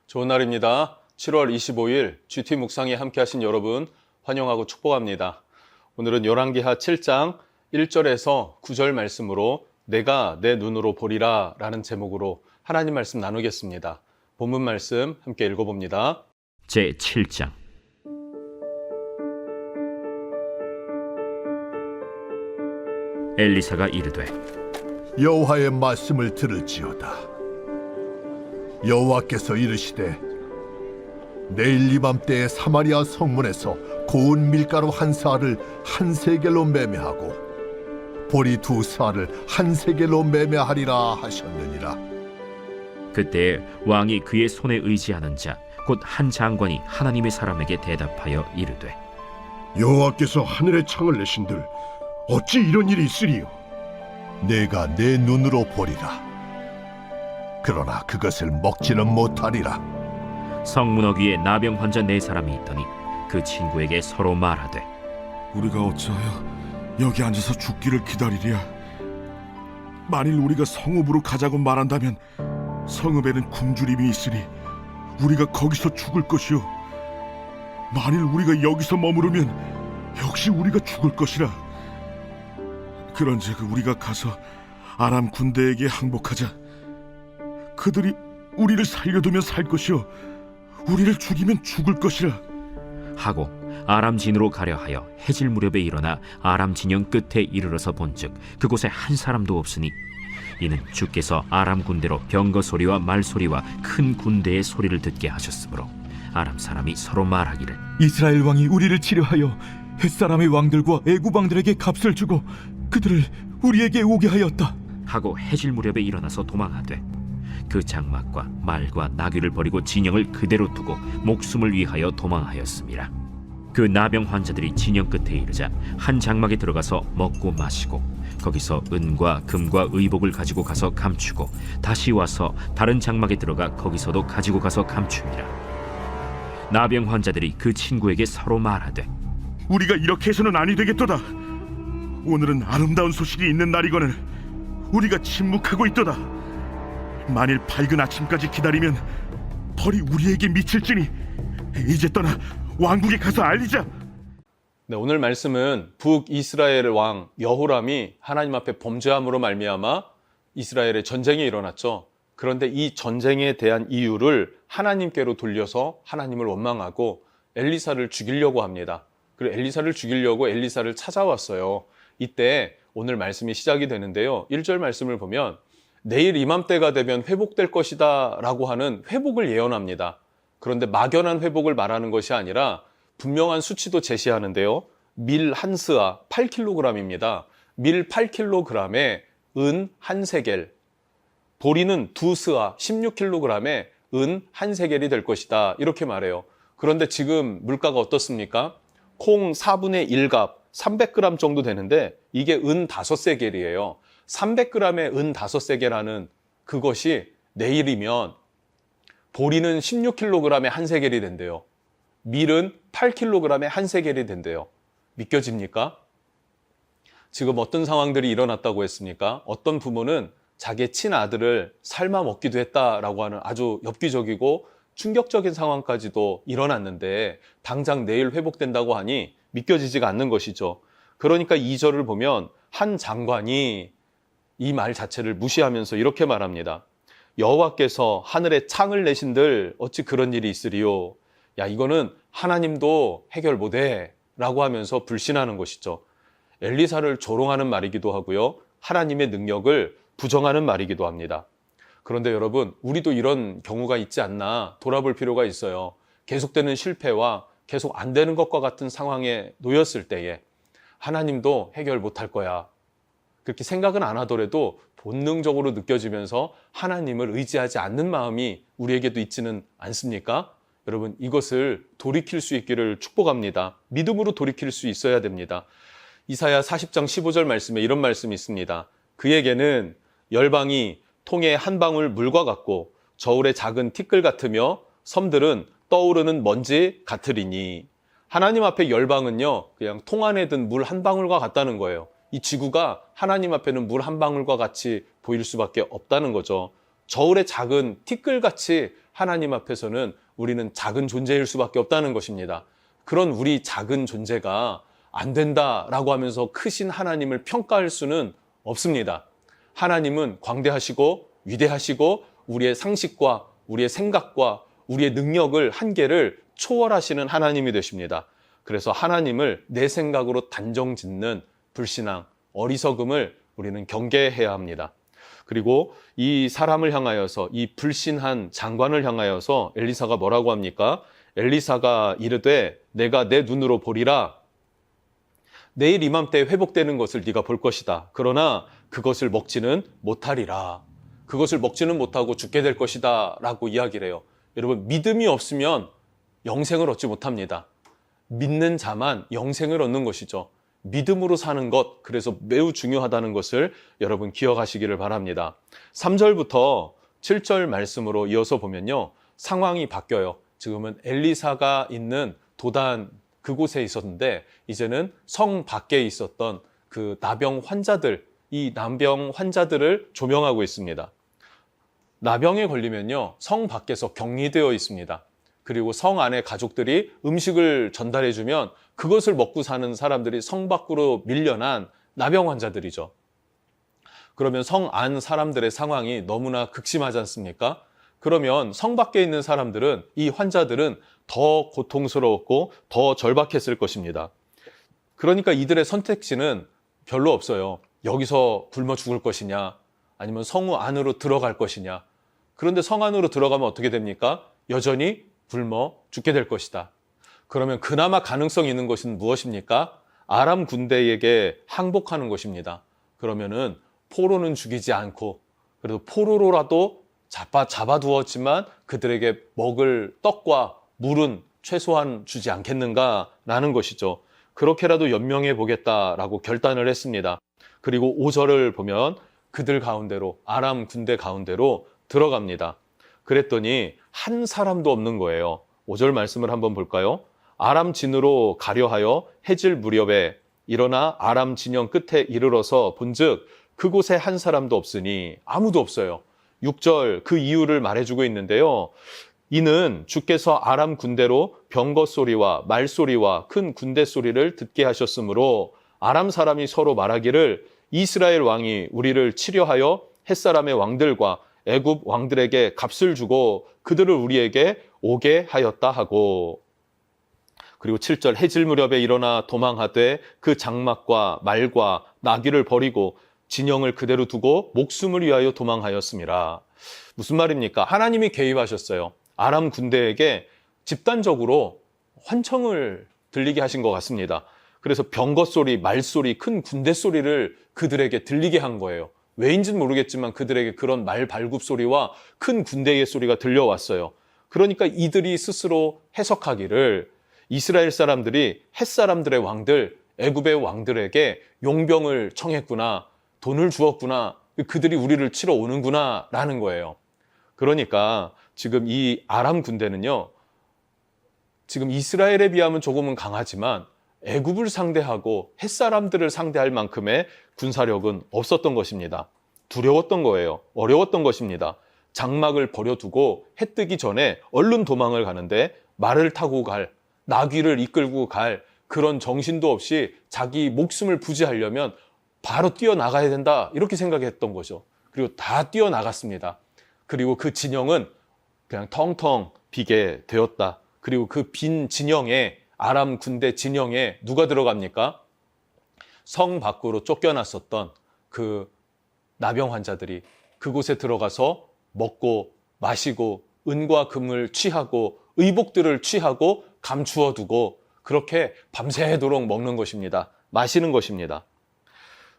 좋은 날입니다. 7월 25일 GT 묵상에 함께 하신 여러분 환영하고 축복합니다. 오늘은 열왕기하 7장 1절에서 9절 말씀으로 내가 내 눈으로 보리라 라는 제목으로 하나님 말씀 나누겠습니다. 본문 말씀 함께 읽어봅니다. 제7장 엘리사가 이르되 여호와의 말씀을 들을지어다. 여호와께서 이르시되 내일 이맘때에 사마리아 성문에서 고운 밀가루 한 사알을 한 세겔로 매매하고 보리 두 사알을 한 세겔로 매매하리라 하셨느니라. 그때에 왕이 그의 손에 의지하는 자 곧 한 장관이 하나님의 사람에게 대답하여 이르되 여호와께서 하늘의 창을 내신들 어찌 이런 일이 있으리요? 내가 내 눈으로 보리라. 그러나 그것을 먹지는 못하리라. 성문 어귀에 나병 환자 네 사람이 있더니 그 친구에게 서로 말하되 우리가 어찌하여 여기 앉아서 죽기를 기다리랴? 만일 우리가 성읍으로 가자고 말한다면 성읍에는 굶주림이 있으니 우리가 거기서 죽을 것이요, 만일 우리가 여기서 머무르면 역시 우리가 죽을 것이라. 그런즉 우리가 가서 아람 군대에게 항복하자. 그들이 우리를 살려두면 살 것이요 우리를 죽이면 죽을 것이라 하고 아람 진으로 가려 하여 해질 무렵에 일어나 아람 진영 끝에 이르러서 본즉 그곳에 한 사람도 없으니 이는 주께서 아람 군대로 병거 소리와 말 소리와 큰 군대의 소리를 듣게 하셨으므로 아람 사람이 서로 말하기를 이스라엘 왕이 우리를 치려하여 햇사람의 왕들과 애굽 왕들에게 값을 주고 그들을 우리에게 오게 하였다 하고 해질 무렵에 일어나서 도망하되 그 장막과 말과 나귀를 버리고 진영을 그대로 두고 목숨을 위하여 도망하였습니다. 그 나병 환자들이 진영 끝에 이르자 한 장막에 들어가서 먹고 마시고 거기서 은과 금과 의복을 가지고 가서 감추고 다시 와서 다른 장막에 들어가 거기서도 가지고 가서 감춥니다. 나병 환자들이 그 친구에게 서로 말하되 우리가 이렇게 해서는 아니 되겠도다. 오늘은 아름다운 소식이 있는 날이거늘 우리가 침묵하고 있도다. 만일 밝은 아침까지 기다리면 벌이 우리에게 미칠지니 이제 떠나 왕국에 가서 알리자. 네, 오늘 말씀은 북이스라엘 왕 여호람이 하나님 앞에 범죄함으로 말미암아 이스라엘에 전쟁이 일어났죠. 그런데 이 전쟁에 대한 이유를 하나님께로 돌려서 하나님을 원망하고 엘리사를 죽이려고 합니다. 그리고 엘리사를 죽이려고 엘리사를 찾아왔어요. 이때 오늘 말씀이 시작이 되는데요. 1절 말씀을 보면 내일 이맘때가 되면 회복될 것이다 라고 하는 회복을 예언합니다. 그런데 막연한 회복을 말하는 것이 아니라 분명한 수치도 제시하는데요. 밀 한 스아 8kg입니다. 밀 8kg에 은 한 세겔, 보리는 두 스아 16kg에 은 한 세겔이 될 것이다. 이렇게 말해요. 그런데 지금 물가가 어떻습니까? 콩 4분의 1갑 300g 정도 되는데 이게 은 5세겔이에요. 300g의 은 5세겔하는 그것이 내일이면 보리는 16kg에 한 세겔이 된대요. 밀은 8kg에 한 세겔이 된대요. 믿겨집니까? 지금 어떤 상황들이 일어났다고 했습니까? 어떤 부모는 자기의 친아들을 삶아 먹기도 했다라고 하는 아주 엽기적이고 충격적인 상황까지도 일어났는데 당장 내일 회복된다고 하니 믿겨지지가 않는 것이죠. 그러니까 2절을 보면 한 장관이 이 말 자체를 무시하면서 이렇게 말합니다. 여호와께서 하늘에 창을 내신들 어찌 그런 일이 있으리요. 야, 이거는 하나님도 해결 못해 라고 하면서 불신하는 것이죠. 엘리사를 조롱하는 말이기도 하고요. 하나님의 능력을 부정하는 말이기도 합니다. 그런데 여러분, 우리도 이런 경우가 있지 않나 돌아볼 필요가 있어요. 계속되는 실패와 계속 안 되는 것과 같은 상황에 놓였을 때에 하나님도 해결 못할 거야. 그렇게 생각은 안 하더라도 본능적으로 느껴지면서 하나님을 의지하지 않는 마음이 우리에게도 있지는 않습니까? 여러분, 이것을 돌이킬 수 있기를 축복합니다. 믿음으로 돌이킬 수 있어야 됩니다. 이사야 40장 15절 말씀에 이런 말씀이 있습니다. 그에게는 열방이 통에 한 방울 물과 같고 저울의 작은 티끌 같으며 섬들은 떠오르는 먼지 같으리니. 하나님 앞에 열방은요, 그냥 통 안에 든 물 한 방울과 같다는 거예요. 이 지구가 하나님 앞에는 물 한 방울과 같이 보일 수밖에 없다는 거죠. 저울의 작은 티끌같이 하나님 앞에서는 우리는 작은 존재일 수밖에 없다는 것입니다. 그런 우리 작은 존재가 안 된다라고 하면서 크신 하나님을 평가할 수는 없습니다. 하나님은 광대하시고 위대하시고 우리의 상식과 우리의 생각과 우리의 능력을 한계를 초월하시는 하나님이 되십니다. 그래서 하나님을 내 생각으로 단정 짓는 불신앙, 어리석음을 우리는 경계해야 합니다. 그리고 이 사람을 향하여서, 이 불신한 장관을 향하여서 엘리사가 뭐라고 합니까? 엘리사가 이르되 내가 내 눈으로 보리라. 내일 이맘때 회복되는 것을 네가 볼 것이다. 그러나 그것을 먹지는 못하리라. 그것을 먹지는 못하고 죽게 될 것이다 라고 이야기를 해요. 여러분, 믿음이 없으면 영생을 얻지 못합니다. 믿는 자만 영생을 얻는 것이죠. 믿음으로 사는 것, 그래서 매우 중요하다는 것을 여러분 기억하시기를 바랍니다. 3절부터 7절 말씀으로 이어서 보면요, 상황이 바뀌어요. 지금은 엘리사가 있는 도단 그곳에 있었는데 이제는 성 밖에 있었던 그 나병 환자들, 이 나병 환자들을 조명하고 있습니다. 나병에 걸리면요, 성 밖에서 격리되어 있습니다. 그리고 성 안에 가족들이 음식을 전달해주면 그것을 먹고 사는 사람들이 성 밖으로 밀려난 나병 환자들이죠. 그러면 성 안 사람들의 상황이 너무나 극심하지 않습니까? 그러면 성 밖에 있는 사람들은, 이 환자들은 더 고통스러웠고 더 절박했을 것입니다. 그러니까 이들의 선택지는 별로 없어요. 여기서 굶어 죽을 것이냐, 아니면 성 안으로 들어갈 것이냐. 그런데 성 안으로 들어가면 어떻게 됩니까? 여전히 굶어 죽게 될 것이다. 그러면 그나마 가능성이 있는 것은 무엇입니까? 아람 군대에게 항복하는 것입니다. 그러면은 포로는 죽이지 않고, 그래도 포로로라도 잡아두었지만 그들에게 먹을 떡과 물은 최소한 주지 않겠는가라는 것이죠. 그렇게라도 연명해 보겠다라고 결단을 했습니다. 그리고 5절을 보면 그들 가운데로, 아람 군대 가운데로 들어갑니다. 그랬더니 한 사람도 없는 거예요. 5절 말씀을 한번 볼까요? 아람 진으로 가려하여 해질 무렵에 일어나 아람 진영 끝에 이르러서 본즉 그곳에 한 사람도 없으니, 아무도 없어요. 6절 그 이유를 말해주고 있는데요. 이는 주께서 아람 군대로 병거 소리와 말 소리와 큰 군대 소리를 듣게 하셨으므로 아람 사람이 서로 말하기를 이스라엘 왕이 우리를 치려하여 햇사람의 왕들과 애굽 왕들에게 값을 주고 그들을 우리에게 오게 하였다 하고, 그리고 7절 해질 무렵에 일어나 도망하되 그 장막과 말과 나귀를 버리고 진영을 그대로 두고 목숨을 위하여 도망하였습니다. 무슨 말입니까? 하나님이 개입하셨어요. 아람 군대에게 집단적으로 환청을 들리게 하신 것 같습니다. 그래서 병거 소리, 말 소리, 큰 군대 소리를 그들에게 들리게 한 거예요. 왜인지는 모르겠지만 그들에게 그런 말 발굽 소리와 큰 군대의 소리가 들려왔어요. 그러니까 이들이 스스로 해석하기를 이스라엘 사람들이 햇사람들의 왕들, 애굽의 왕들에게 용병을 청했구나, 돈을 주었구나, 그들이 우리를 치러 오는구나 라는 거예요. 그러니까 지금 이 아람 군대는요, 지금 이스라엘에 비하면 조금은 강하지만 애굽을 상대하고 햇사람들을 상대할 만큼의 군사력은 없었던 것입니다. 두려웠던 거예요. 어려웠던 것입니다. 장막을 버려두고 해 뜨기 전에 얼른 도망을 가는데 말을 타고 갈, 나귀를 이끌고 갈 그런 정신도 없이 자기 목숨을 부지하려면 바로 뛰어나가야 된다, 이렇게 생각했던 거죠. 그리고 다 뛰어나갔습니다. 그리고 그 진영은 그냥 텅텅 비게 되었다. 그리고 그 빈 진영에, 아람 군대 진영에 누가 들어갑니까? 성 밖으로 쫓겨났었던 그 나병 환자들이 그곳에 들어가서 먹고 마시고 은과 금을 취하고 의복들을 취하고 감추어 두고 그렇게 밤새도록 먹는 것입니다. 마시는 것입니다.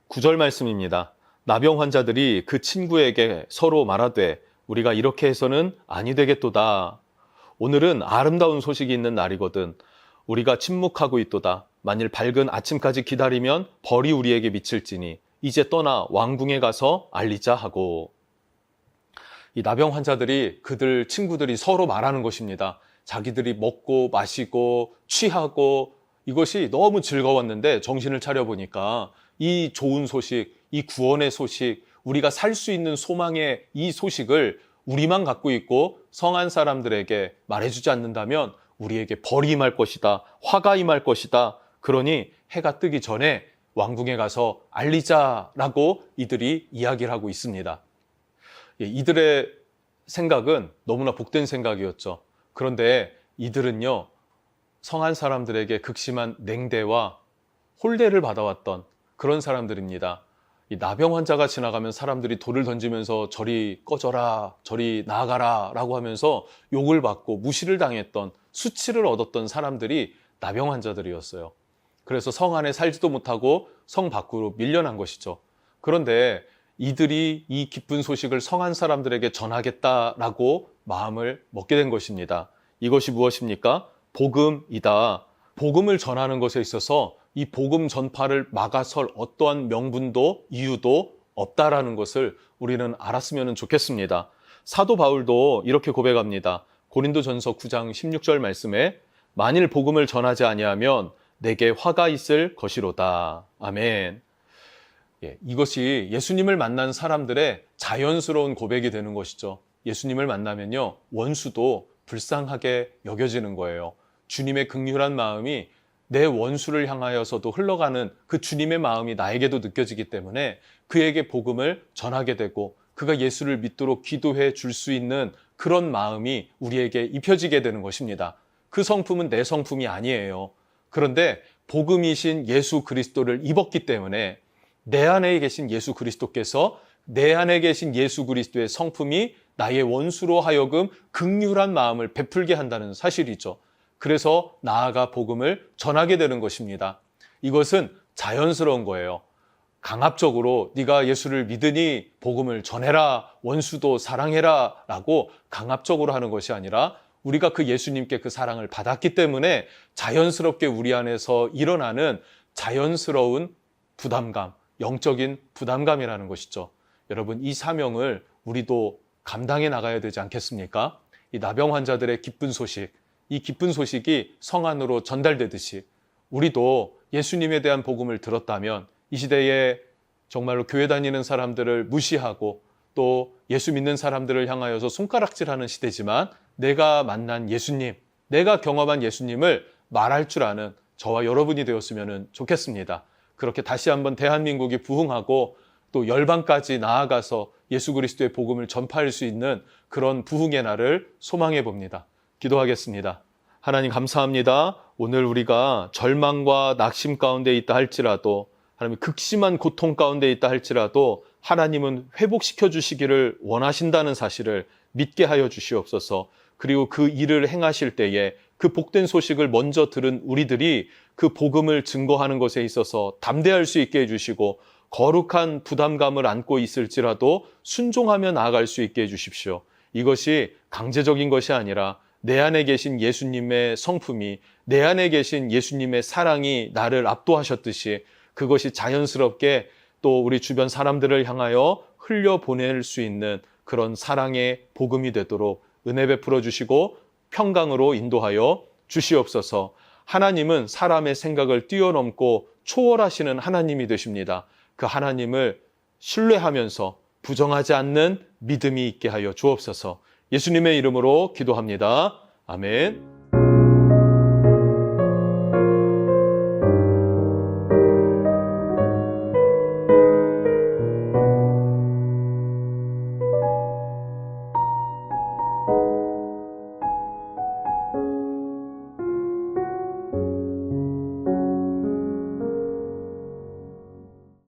9절 말씀입니다. 나병 환자들이 그 친구에게 서로 말하되 우리가 이렇게 해서는 아니 되겠도다. 오늘은 아름다운 소식이 있는 날이거든. 우리가 침묵하고 있도다. 만일 밝은 아침까지 기다리면 벌이 우리에게 미칠지니 이제 떠나 왕궁에 가서 알리자 하고. 이 나병 환자들이, 그들 친구들이 서로 말하는 것입니다. 자기들이 먹고 마시고 취하고 이것이 너무 즐거웠는데 정신을 차려보니까 이 좋은 소식, 이 구원의 소식, 우리가 살 수 있는 소망의 이 소식을 우리만 갖고 있고 성한 사람들에게 말해주지 않는다면 우리에게 벌이 임할 것이다. 화가 임할 것이다. 그러니 해가 뜨기 전에 왕궁에 가서 알리자라고 이들이 이야기를 하고 있습니다. 이들의 생각은 너무나 복된 생각이었죠. 그런데 이들은요, 성한 사람들에게 극심한 냉대와 홀대를 받아왔던 그런 사람들입니다. 이 나병 환자가 지나가면 사람들이 돌을 던지면서 저리 꺼져라, 저리 나가라 라고 하면서 욕을 받고 무시를 당했던, 수치를 얻었던 사람들이 나병 환자들이었어요. 그래서 성 안에 살지도 못하고 성 밖으로 밀려난 것이죠. 그런데 이들이 이 기쁜 소식을 성한 사람들에게 전하겠다라고 마음을 먹게 된 것입니다. 이것이 무엇입니까? 복음이다. 복음을 전하는 것에 있어서 이 복음 전파를 막아설 어떠한 명분도 이유도 없다라는 것을 우리는 알았으면 좋겠습니다. 사도 바울도 이렇게 고백합니다. 고린도전서 9장 16절 말씀에 만일 복음을 전하지 아니하면 내게 화가 있을 것이로다. 아멘. 이것이 예수님을 만난 사람들의 자연스러운 고백이 되는 것이죠. 예수님을 만나면요, 원수도 불쌍하게 여겨지는 거예요. 주님의 긍휼한 마음이 내 원수를 향하여서도 흘러가는 그 주님의 마음이 나에게도 느껴지기 때문에 그에게 복음을 전하게 되고 그가 예수를 믿도록 기도해 줄 수 있는 그런 마음이 우리에게 입혀지게 되는 것입니다. 그 성품은 내 성품이 아니에요. 그런데 복음이신 예수 그리스도를 입었기 때문에 내 안에 계신 예수 그리스도께서 내 안에 계신 예수 그리스도의 성품이 나의 원수로 하여금 긍휼한 마음을 베풀게 한다는 사실이죠. 그래서 나아가 복음을 전하게 되는 것입니다. 이것은 자연스러운 거예요. 강압적으로 네가 예수를 믿으니 복음을 전해라, 원수도 사랑해라 라고 강압적으로 하는 것이 아니라 우리가 그 예수님께 그 사랑을 받았기 때문에 자연스럽게 우리 안에서 일어나는 자연스러운 부담감, 영적인 부담감이라는 것이죠. 여러분, 이 사명을 우리도 감당해 나가야 되지 않겠습니까? 이 나병 환자들의 기쁜 소식, 이 기쁜 소식이 성 안으로 전달되듯이 우리도 예수님에 대한 복음을 들었다면 이 시대에 정말로 교회 다니는 사람들을 무시하고 또 예수 믿는 사람들을 향하여서 손가락질하는 시대지만 내가 만난 예수님, 내가 경험한 예수님을 말할 줄 아는 저와 여러분이 되었으면 좋겠습니다. 그렇게 다시 한번 대한민국이 부흥하고 또 열방까지 나아가서 예수 그리스도의 복음을 전파할 수 있는 그런 부흥의 날을 소망해 봅니다. 기도하겠습니다. 하나님 감사합니다. 오늘 우리가 절망과 낙심 가운데 있다 할지라도 하나님 극심한 고통 가운데 있다 할지라도 하나님은 회복시켜 주시기를 원하신다는 사실을 믿게 하여 주시옵소서. 그리고 그 일을 행하실 때에 그 복된 소식을 먼저 들은 우리들이 그 복음을 증거하는 것에 있어서 담대할 수 있게 해주시고 거룩한 부담감을 안고 있을지라도 순종하며 나아갈 수 있게 해주십시오. 이것이 강제적인 것이 아니라 내 안에 계신 예수님의 성품이, 내 안에 계신 예수님의 사랑이 나를 압도하셨듯이 그것이 자연스럽게 또 우리 주변 사람들을 향하여 흘려보낼 수 있는 그런 사랑의 복음이 되도록 은혜 베풀어 주시고 평강으로 인도하여 주시옵소서. 하나님은 사람의 생각을 뛰어넘고 초월하시는 하나님이 되십니다. 그 하나님을 신뢰하면서 부정하지 않는 믿음이 있게 하여 주옵소서. 예수님의 이름으로 기도합니다. 아멘.